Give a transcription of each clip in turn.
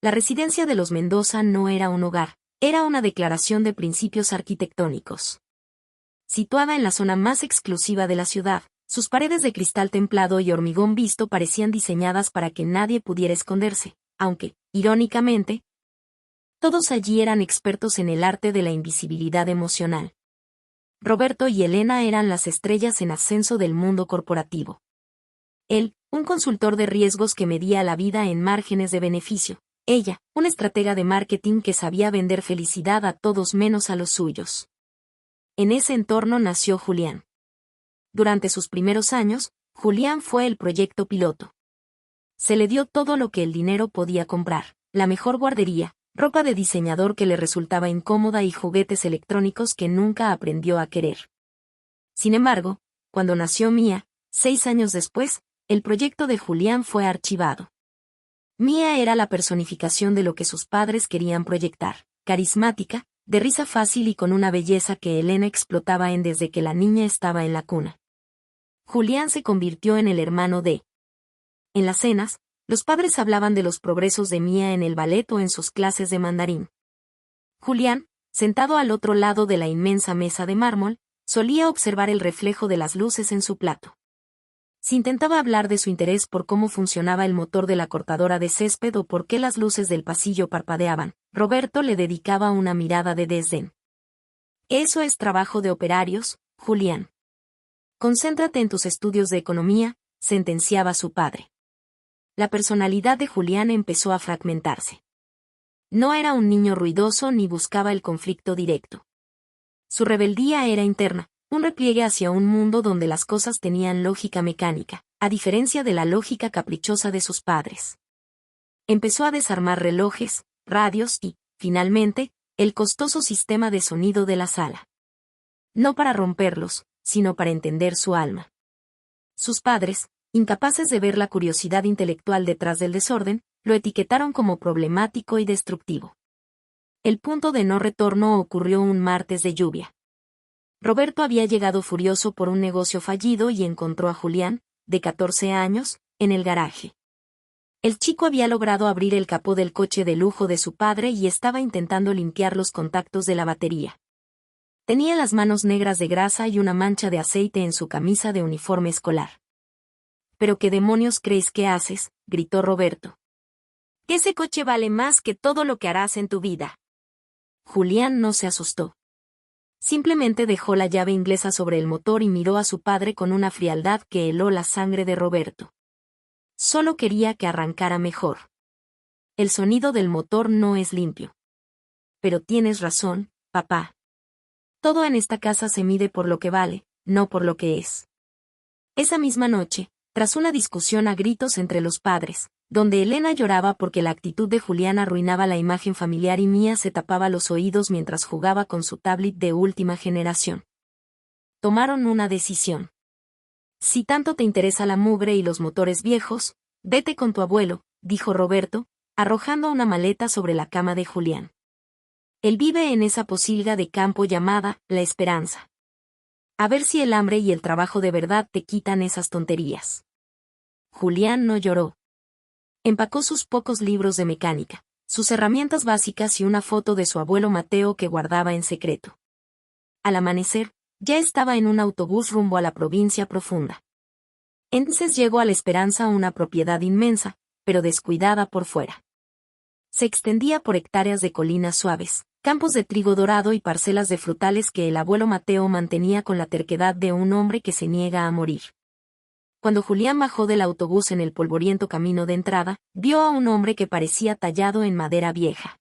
La residencia de los Mendoza no era un hogar, era una declaración de principios arquitectónicos. Situada en la zona más exclusiva de la ciudad, sus paredes de cristal templado y hormigón visto parecían diseñadas para que nadie pudiera esconderse, aunque, irónicamente, todos allí eran expertos en el arte de la invisibilidad emocional. Roberto y Elena eran las estrellas en ascenso del mundo corporativo. Él, un consultor de riesgos que medía la vida en márgenes de beneficio. Ella, una estratega de marketing que sabía vender felicidad a todos menos a los suyos. En ese entorno nació Julián. Durante sus primeros años, Julián fue el proyecto piloto. Se le dio todo lo que el dinero podía comprar, la mejor guardería, ropa de diseñador que le resultaba incómoda y juguetes electrónicos que nunca aprendió a querer. Sin embargo, cuando nació Mía, 6 años después, el proyecto de Julián fue archivado. Mía era la personificación de lo que sus padres querían proyectar, carismática, de risa fácil y con una belleza que Elena explotaba desde que la niña estaba en la cuna. Julián se convirtió en el hermano de. En las cenas, los padres hablaban de los progresos de Mía en el ballet o en sus clases de mandarín. Julián, sentado al otro lado de la inmensa mesa de mármol, solía observar el reflejo de las luces en su plato. Si intentaba hablar de su interés por cómo funcionaba el motor de la cortadora de césped o por qué las luces del pasillo parpadeaban, Roberto le dedicaba una mirada de desdén. Eso es trabajo de operarios, Julián. Concéntrate en tus estudios de economía, sentenciaba su padre. La personalidad de Julián empezó a fragmentarse. No era un niño ruidoso ni buscaba el conflicto directo. Su rebeldía era interna, un repliegue hacia un mundo donde las cosas tenían lógica mecánica, a diferencia de la lógica caprichosa de sus padres. Empezó a desarmar relojes, radios y, finalmente, el costoso sistema de sonido de la sala. No para romperlos, sino para entender su alma. Sus padres, incapaces de ver la curiosidad intelectual detrás del desorden, lo etiquetaron como problemático y destructivo. El punto de no retorno ocurrió un martes de lluvia. Roberto había llegado furioso por un negocio fallido y encontró a Julián, de 14 años, en el garaje. El chico había logrado abrir el capó del coche de lujo de su padre y estaba intentando limpiar los contactos de la batería. Tenía las manos negras de grasa y una mancha de aceite en su camisa de uniforme escolar. ¿Pero qué demonios crees que haces?, gritó Roberto. Ese coche vale más que todo lo que harás en tu vida. Julián no se asustó. Simplemente dejó la llave inglesa sobre el motor y miró a su padre con una frialdad que heló la sangre de Roberto. Solo quería que arrancara mejor. El sonido del motor no es limpio. Pero tienes razón, papá. Todo en esta casa se mide por lo que vale, no por lo que es. Esa misma noche, tras una discusión a gritos entre los padres, donde Elena lloraba porque la actitud de Julián arruinaba la imagen familiar y Mía se tapaba los oídos mientras jugaba con su tablet de última generación. Tomaron una decisión. Si tanto te interesa la mugre y los motores viejos, vete con tu abuelo, dijo Roberto, arrojando una maleta sobre la cama de Julián. Él vive en esa posilga de campo llamada La Esperanza. A ver si el hambre y el trabajo de verdad te quitan esas tonterías. Julián no lloró. Empacó sus pocos libros de mecánica, sus herramientas básicas y una foto de su abuelo Mateo que guardaba en secreto. Al amanecer, ya estaba en un autobús rumbo a la provincia profunda. Entonces llegó a La Esperanza, una propiedad inmensa, pero descuidada por fuera. Se extendía por hectáreas de colinas suaves, campos de trigo dorado y parcelas de frutales que el abuelo Mateo mantenía con la terquedad de un hombre que se niega a morir. Cuando Julián bajó del autobús en el polvoriento camino de entrada, vio a un hombre que parecía tallado en madera vieja.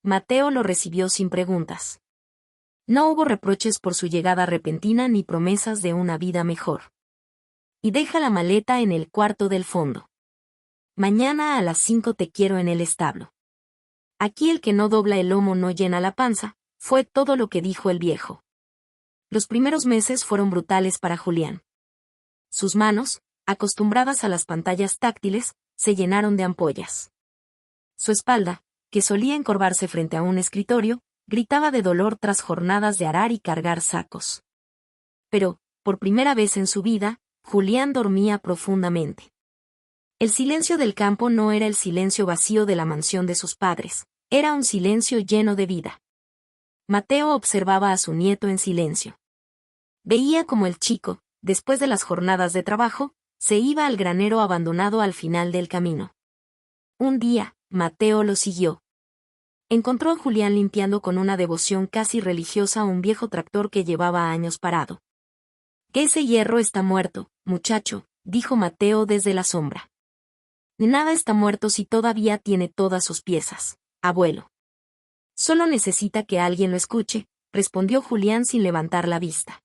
Mateo lo recibió sin preguntas. No hubo reproches por su llegada repentina ni promesas de una vida mejor. Y deja la maleta en el cuarto del fondo. Mañana a las 5 te quiero en el establo. Aquí el que no dobla el lomo no llena la panza, fue todo lo que dijo el viejo. Los primeros meses fueron brutales para Julián. Sus manos, acostumbradas a las pantallas táctiles, se llenaron de ampollas. Su espalda, que solía encorvarse frente a un escritorio, gritaba de dolor tras jornadas de arar y cargar sacos. Pero, por primera vez en su vida, Julián dormía profundamente. El silencio del campo no era el silencio vacío de la mansión de sus padres, era un silencio lleno de vida. Mateo observaba a su nieto en silencio. Veía como el chico, después de las jornadas de trabajo, se iba al granero abandonado al final del camino. Un día, Mateo lo siguió. Encontró a Julián limpiando con una devoción casi religiosa un viejo tractor que llevaba años parado. «Que ese hierro está muerto, muchacho», dijo Mateo desde la sombra. «Nada está muerto si todavía tiene todas sus piezas, abuelo». «Solo necesita que alguien lo escuche», respondió Julián sin levantar la vista.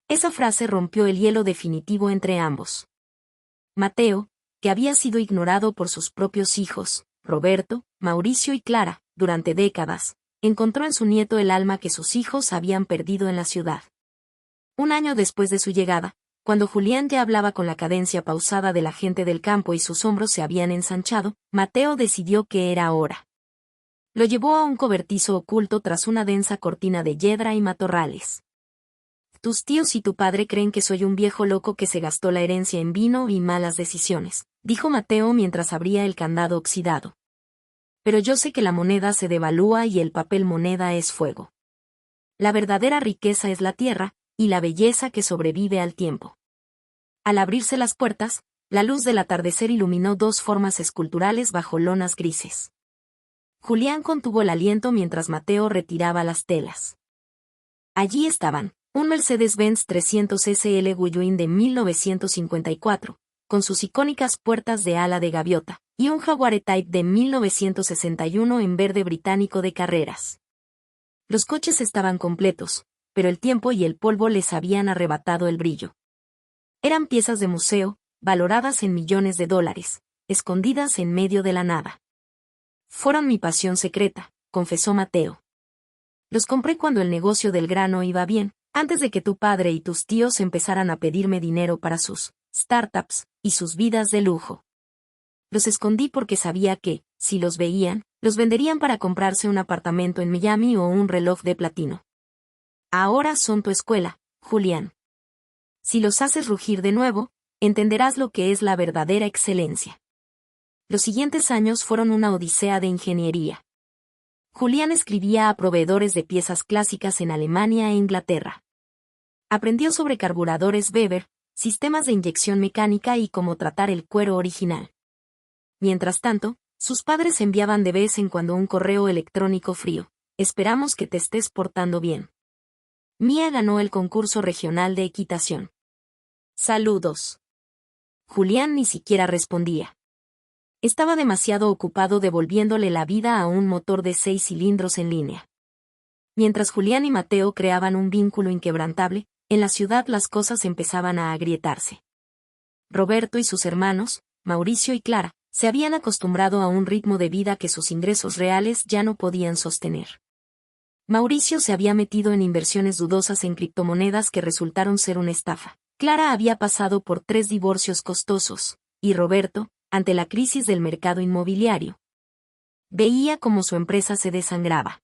Esa frase rompió el hielo definitivo entre ambos. Mateo, que había sido ignorado por sus propios hijos, Roberto, Mauricio y Clara, durante décadas, encontró en su nieto el alma que sus hijos habían perdido en la ciudad. Un año después de su llegada, cuando Julián ya hablaba con la cadencia pausada de la gente del campo y sus hombros se habían ensanchado, Mateo decidió que era hora. Lo llevó a un cobertizo oculto tras una densa cortina de yedra y matorrales. «Tus tíos y tu padre creen que soy un viejo loco que se gastó la herencia en vino y malas decisiones», dijo Mateo mientras abría el candado oxidado. «Pero yo sé que la moneda se devalúa y el papel moneda es fuego. La verdadera riqueza es la tierra, y la belleza que sobrevive al tiempo». Al abrirse las puertas, la luz del atardecer iluminó dos formas esculturales bajo lonas grises. Julián contuvo el aliento mientras Mateo retiraba las telas. Allí estaban, un Mercedes-Benz 300 SL Gullwing de 1954, con sus icónicas puertas de ala de gaviota, y un Jaguar E-Type de 1961 en verde británico de carreras. Los coches estaban completos, pero el tiempo y el polvo les habían arrebatado el brillo. Eran piezas de museo, valoradas en millones de dólares, escondidas en medio de la nada. «Fueron mi pasión secreta», confesó Mateo. «Los compré cuando el negocio del grano iba bien, antes de que tu padre y tus tíos empezaran a pedirme dinero para sus startups y sus vidas de lujo. Los escondí porque sabía que, si los veían, los venderían para comprarse un apartamento en Miami o un reloj de platino. Ahora son tu escuela, Julián. Si los haces rugir de nuevo, entenderás lo que es la verdadera excelencia». Los siguientes años fueron una odisea de ingeniería. Julián escribía a proveedores de piezas clásicas en Alemania e Inglaterra. Aprendió sobre carburadores Weber, sistemas de inyección mecánica y cómo tratar el cuero original. Mientras tanto, sus padres enviaban de vez en cuando un correo electrónico frío: «Esperamos que te estés portando bien. Mía ganó el concurso regional de equitación. Saludos». Julián ni siquiera respondía. Estaba demasiado ocupado devolviéndole la vida a un motor de 6 cilindros en línea. Mientras Julián y Mateo creaban un vínculo inquebrantable, en la ciudad las cosas empezaban a agrietarse. Roberto y sus hermanos, Mauricio y Clara, se habían acostumbrado a un ritmo de vida que sus ingresos reales ya no podían sostener. Mauricio se había metido en inversiones dudosas en criptomonedas que resultaron ser una estafa. Clara había pasado por 3 divorcios costosos, y Roberto, ante la crisis del mercado inmobiliario, veía cómo su empresa se desangraba.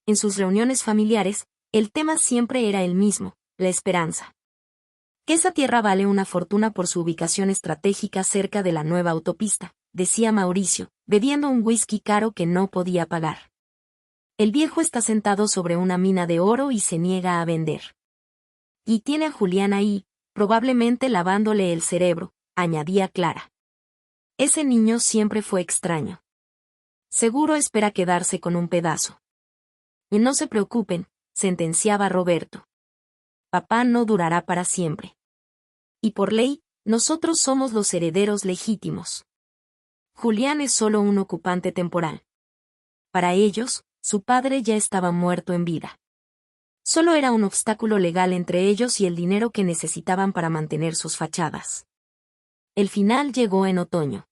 En sus reuniones familiares, el tema siempre era el mismo: la esperanza. «Que esa tierra vale una fortuna por su ubicación estratégica cerca de la nueva autopista», decía Mauricio, bebiendo un whisky caro que no podía pagar. «El viejo está sentado sobre una mina de oro y se niega a vender. Y tiene a Julián ahí, probablemente lavándole el cerebro», añadía Clara. «Ese niño siempre fue extraño. Seguro espera quedarse con un pedazo». «Y no se preocupen», sentenciaba Roberto. «Papá no durará para siempre. Y por ley, nosotros somos los herederos legítimos. Julián es solo un ocupante temporal». Para ellos, su padre ya estaba muerto en vida. Solo era un obstáculo legal entre ellos y el dinero que necesitaban para mantener sus fachadas. El final llegó en otoño.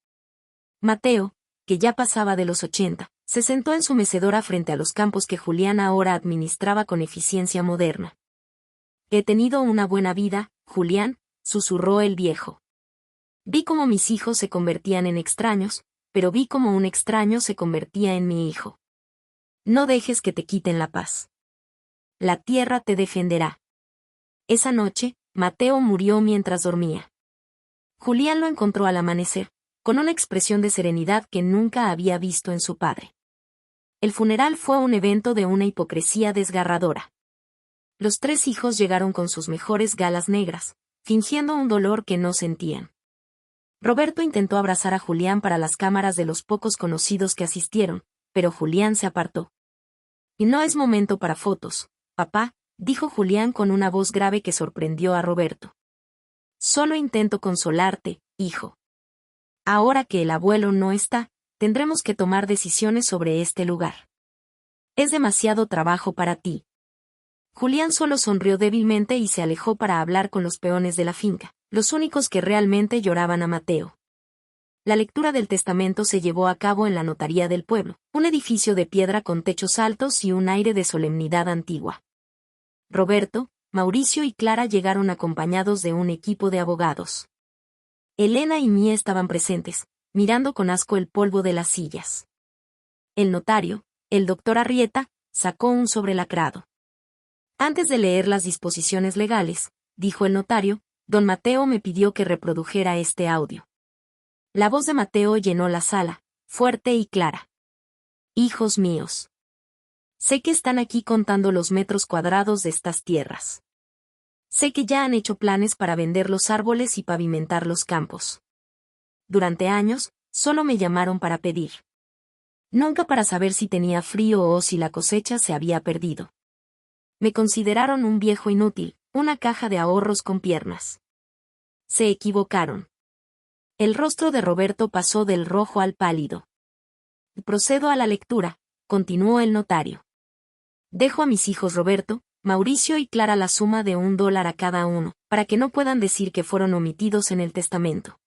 Mateo, que ya pasaba de los 80, se sentó en su mecedora frente a los campos que Julián ahora administraba con eficiencia moderna. «He tenido una buena vida, Julián», susurró el viejo. «Vi cómo mis hijos se convertían en extraños, pero vi cómo un extraño se convertía en mi hijo. No dejes que te quiten la paz. La tierra te defenderá». Esa noche, Mateo murió mientras dormía. Julián lo encontró al amanecer, con una expresión de serenidad que nunca había visto en su padre. El funeral fue un evento de una hipocresía desgarradora. Los 3 hijos llegaron con sus mejores galas negras, fingiendo un dolor que no sentían. Roberto intentó abrazar a Julián para las cámaras de los pocos conocidos que asistieron, pero Julián se apartó. Y no es momento para fotos, papá, dijo Julián con una voz grave que sorprendió a Roberto. Solo intento consolarte, hijo. Ahora que el abuelo no está, tendremos que tomar decisiones sobre este lugar. Es demasiado trabajo para ti. Julián solo sonrió débilmente y se alejó para hablar con los peones de la finca, los únicos que realmente lloraban a Mateo. La lectura del testamento se llevó a cabo en la notaría del pueblo, un edificio de piedra con techos altos y un aire de solemnidad antigua. Roberto, Mauricio y Clara llegaron acompañados de un equipo de abogados. Elena y Mía estaban presentes, mirando con asco el polvo de las sillas. El notario, el doctor Arrieta, sacó un sobre lacrado. Antes de leer las disposiciones legales, dijo el notario, don Mateo me pidió que reprodujera este audio. La voz de Mateo llenó la sala, fuerte y clara. Hijos míos. Sé que están aquí contando los metros cuadrados de estas tierras. Sé que ya han hecho planes para vender los árboles y pavimentar los campos. Durante años, solo me llamaron para pedir. Nunca para saber si tenía frío o si la cosecha se había perdido. Me consideraron un viejo inútil, una caja de ahorros con piernas. Se equivocaron. El rostro de Roberto pasó del rojo al pálido. Procedo a la lectura, continuó el notario. Dejo a mis hijos Roberto, Mauricio y Clara la suma de $1 a cada uno, para que no puedan decir que fueron omitidos en el testamento.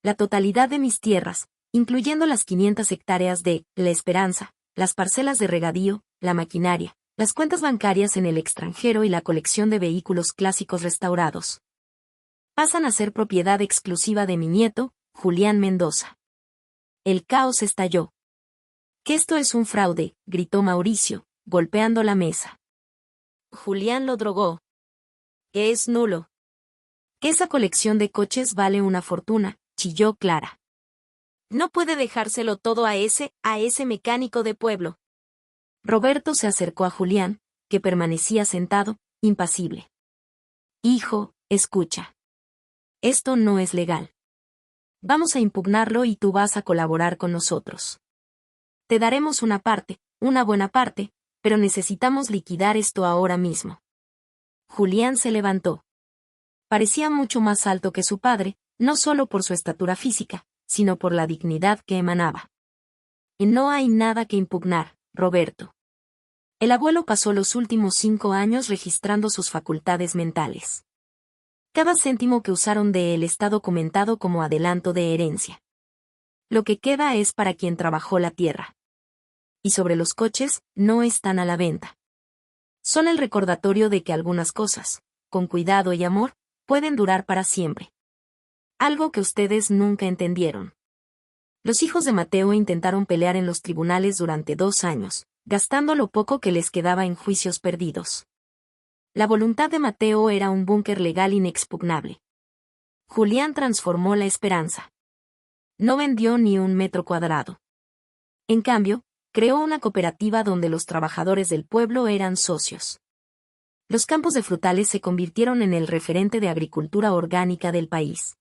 La totalidad de mis tierras, incluyendo las 500 hectáreas de La Esperanza, las parcelas de regadío, la maquinaria, las cuentas bancarias en el extranjero y la colección de vehículos clásicos restaurados, pasan a ser propiedad exclusiva de mi nieto, Julián Mendoza. El caos estalló. «Que esto es un fraude», gritó Mauricio, golpeando la mesa. Julián lo drogó. «Que es nulo. Que esa colección de coches vale una fortuna», chilló Clara. «No puede dejárselo todo a ese mecánico de pueblo». Roberto se acercó a Julián, que permanecía sentado, impasible. «Hijo, escucha. Esto no es legal. Vamos a impugnarlo y tú vas a colaborar con nosotros. Te daremos una parte, una buena parte, pero necesitamos liquidar esto ahora mismo». Julián se levantó. Parecía mucho más alto que su padre, no solo por su estatura física, sino por la dignidad que emanaba. «Y no hay nada que impugnar, Roberto». El abuelo pasó los últimos 5 años registrando sus facultades mentales. Cada céntimo que usaron de él está documentado como adelanto de herencia. Lo que queda es para quien trabajó la tierra. Y sobre los coches, no están a la venta. Son el recordatorio de que algunas cosas, con cuidado y amor, pueden durar para siempre. Algo que ustedes nunca entendieron. Los hijos de Mateo intentaron pelear en los tribunales durante 2 años, gastando lo poco que les quedaba en juicios perdidos. La voluntad de Mateo era un búnker legal inexpugnable. Julián transformó La Esperanza. No vendió ni 1 metro cuadrado. En cambio, creó una cooperativa donde los trabajadores del pueblo eran socios. Los campos de frutales se convirtieron en el referente de agricultura orgánica del país.